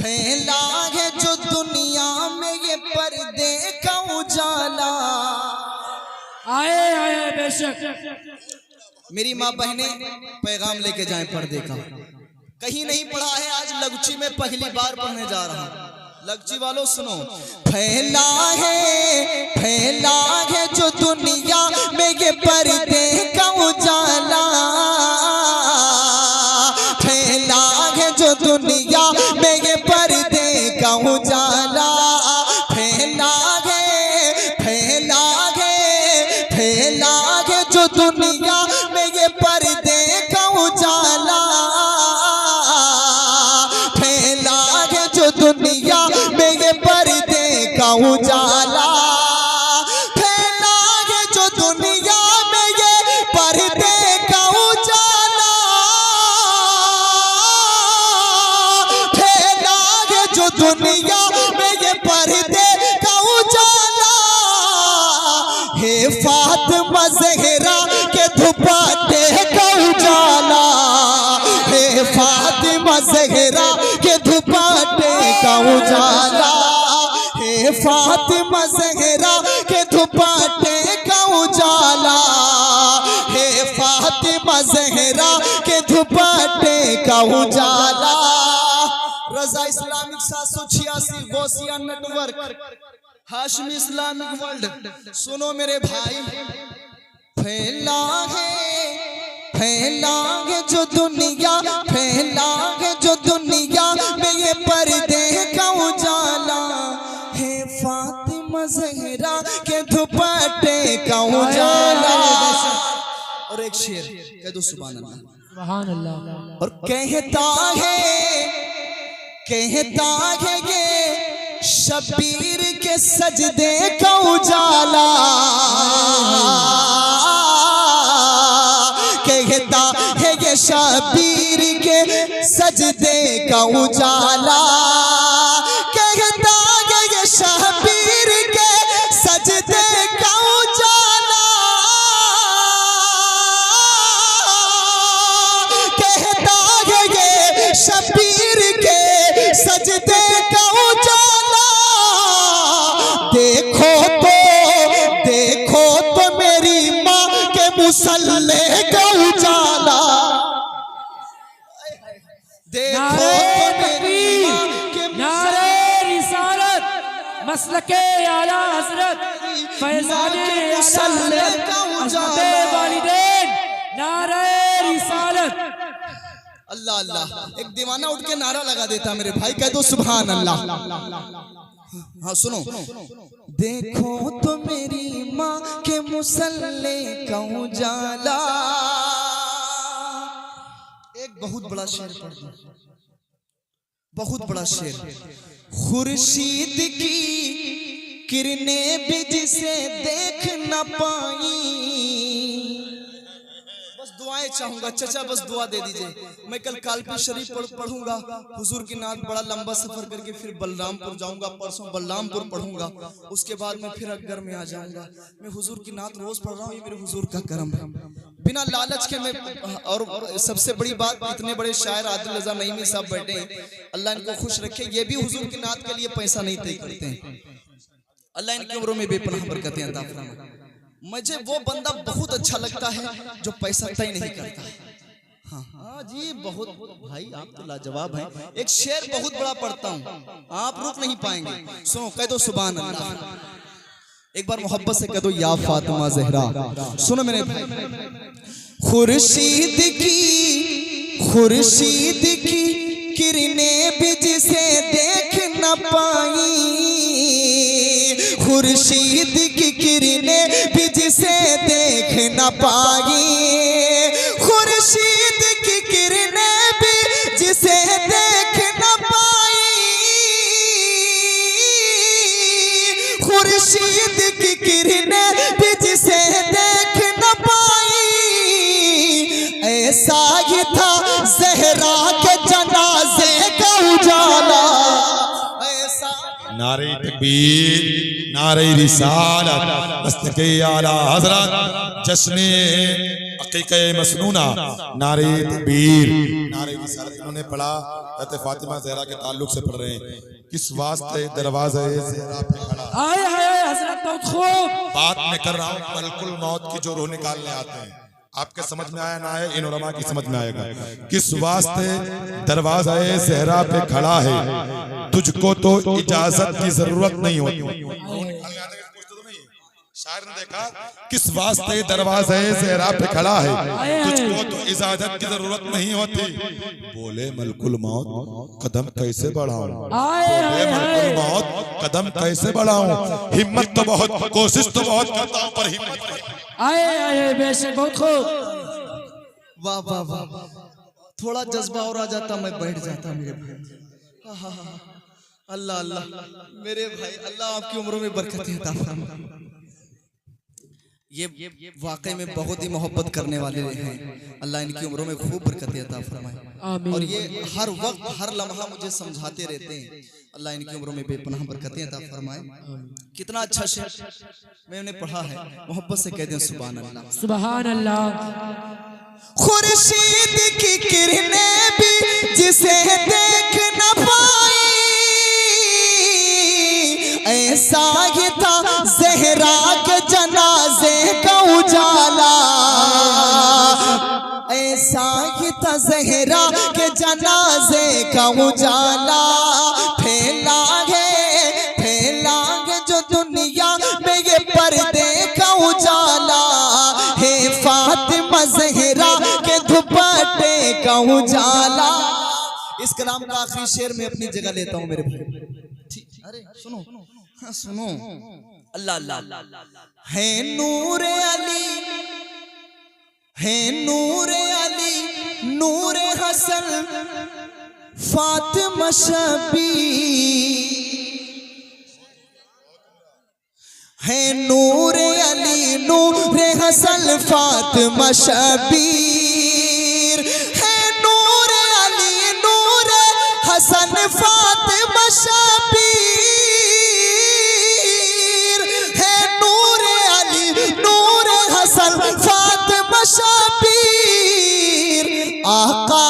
फैला है जो दुनिया में ये पर्दे का उजाला। आए आए बेशक। मेरी माँ बहने पैगाम लेके जाएं पर्दे का। कहीं नहीं पढ़ा है, आज लगची में पहली बार पढ़ने जा रहा हूं। लगची वालों सुनो। फैला है जो दुनिया में ये पर्दे का उजाला। फैला है जो दुनिया में ये पर्दे का उजाला। फैला है जो दुनिया में ये पर्दे का उजाला। फैला है जो दुनिया में ये पर्दे का उजाला। फैला है जो दुनिया में ये पर्दे का उजाला। फैला है जो दुनिया में ये पर्दे का उजाला। हे फातिमा ज़हरा के दुपट्टे का उजाला। हे फातिमा ज़हरा के दुपट्टे का उजाला। हे फातिमा ज़हरा के दुपट्टे का उजाला। हे फातिमा ज़हरा के दुपट्टे का उजाला। Raza Islamic 786 Gausia network, Hashmi Islamic world. सुनो मेरे भाई, फैला है जो दुनिया, फैला है जो दुनिया में ये पर्दे का उजाला। है फातिमा ज़हरा के दुपट्टे का उजाला। और एक शेर कह दो सुभान अल्लाह। सुभान अल्लाह। और कहता है ये शबीर के सजदे का उजाला। कहता है ये शबीर के सजदे का उजाला। कहता है ये शबीर के सजदे का उजाला। कहता है ये शबीर के सजदे का उजाला। देखो तो मेरी माँ के मुसल्ले का उजाला। देखो तो मेरी माँ के नारे रिसालत मसलके आला हजरत फैज़ाने मुसल्ले का उजाला। वालिदैन नारे रिसालत। अल्लाह अल्लाह। एक दीवाना उठ के नारा लगा देता मेरे भाई, कह दो सुभान अल्लाह। हाँ सुनो। देखो तो मेरी माँ के मुसल्ले का उजाला। एक बहुत बड़ा शेर पढ़ दो, बहुत बड़ा शेर। खुर्शीद की किरणें भी जिसे देख न पाई। दुआएं चाहूंगा चचा, बस दुआ दे दीजिए। मैं कल कालपी शरीफ पढ़ूंगा हुजूर की नात, बड़ा लंबा सफर करके फिर बलरामपुर जाऊंगा। परसों बलरामपुर पढ़ूंगा, उसके बाद मैं फिर अकबर में आ जाऊंगा। मैं हुजूर की नात रोज पढ़ रहा हूँ, ये मेरे हुजूर का करम है, बिना लालच के। मैं और सबसे बड़ी बात, इतने बड़े शायर आदिल रज़ा नईमी साहब बैठे हैं, अल्लाह इनको खुश रखे। ये भी हुजूर की नात के लिए पैसा नहीं तय करते हैं। अल्लाह इनकी उम्रों में बेपनाह बरकतें अता फरमाए। मुझे वो बंदा बहुत अच्छा लगता है जो पैसा तय नहीं करता। हाँ जी, बहुत भाई आप तो लाजवाब हैं। एक शेर बहुत बड़ा पढ़ता हूँ, आप रुक नहीं पाएंगे। सुनो, कह दो सुभान अल्लाह। एक बार मोहब्बत से कह दो या फातिमा ज़हरा। सुनो मेरे भाई, खुर्शीद की किरणें भी जिसे देख न पाई। खुर्शीद की किरणें भी जिसे देख न पाई। खुर्शीद की किरणें भी जिसे देख न पाई। खुर्शीद की किरणें भी जिसे देख न पाई। ऐसा ही था ज़हरा के जनाजे का उजाला। ऐसा नारे तकबीर, नारे रिसालत, मस्तके आला हजरत, जश्ने अकीक़े मसनूना, नारे तकबीर, नारे रिसालत। इन्होंने पढ़ा हज़रत फातिमा ज़हरा के ताल्लुक से पढ़ रहे हैं। किस वास्ते दरवाज़े ज़हरा पे खड़ा। आए आए हजरत बहुत खूब। बात मैं कर रहा हूँ मलकुल मौत की जो रूह निकालने आते हैं। आपके समझ में आया ना आए, इन उलमा की समझ में आएगा। किस वास्ते दरवाज़ा ज़हरा पे खड़ा है, तुझको तो इजाजत की जरूरत नहीं होती। शायर ने देखा किस वास्ते दरवाज़े ज़हरा पे खड़ा है, तुझको तो इजाजत की जरूरत नहीं होती। बोले मलकुल मौत कदम कैसे बढ़ाऊं, बोले मलकुल मौत कदम कैसे बढ़ाऊं। हिम्मत तो बहुत, कोशिश तो बहुत करता हूं पर हिम्मत नहीं। आए आए बेशक बहुत खूब। वाह वाह वाह, थोड़ा जज्बा और आ जाता मैं बैठ जाता मेरे भाई। अल्लाह अल्लाह मेरे भाई, अल्लाह आपकी उम्रों में बरकतें अता फरमाए। ये वाकई में बहुत ही मोहब्बत करने वाले हैं। अल्लाह इनकी उम्रों में खूब बरकतें अता फरमाए। और ये हर वक्त हर लम्हा मुझे समझाते रहते हैं। अल्लाह इनकी उम्रों में बेपनाह बरकतें अता फरमाए। कितना अच्छा शेर मैंने पढ़ा है, मोहब्बत से कह दें सुभान अल्लाह। सुभान अल्लाह। खुर्शीद की किरणें भी जिसे देख न पाई, ऐसा ही था ज़हरा के जनाजे का उजाला, ऐसा ही था ज़हरा के जनाजे का उजाला। फैला है जो दुनिया में ये पर्दे का उजाला है, फातिमा ज़हरा के दुपट्टे का उजाला। इस कलाम का आखिरी शेर में अपनी जगह लेता हूँ मेरे भाई। अरे सुनो, हाँ सुनो। अल्लाह अल्लाह है नूर अली, है नूर अली, नूर हसन, फातिमा शबीर, है नूर अली, नूर हसन, फातिमा शबीर, है नूर अली, नूर हसन, फातिमा शबीर, है नूर अली, नूर हसन, फातिमा शबीर। आका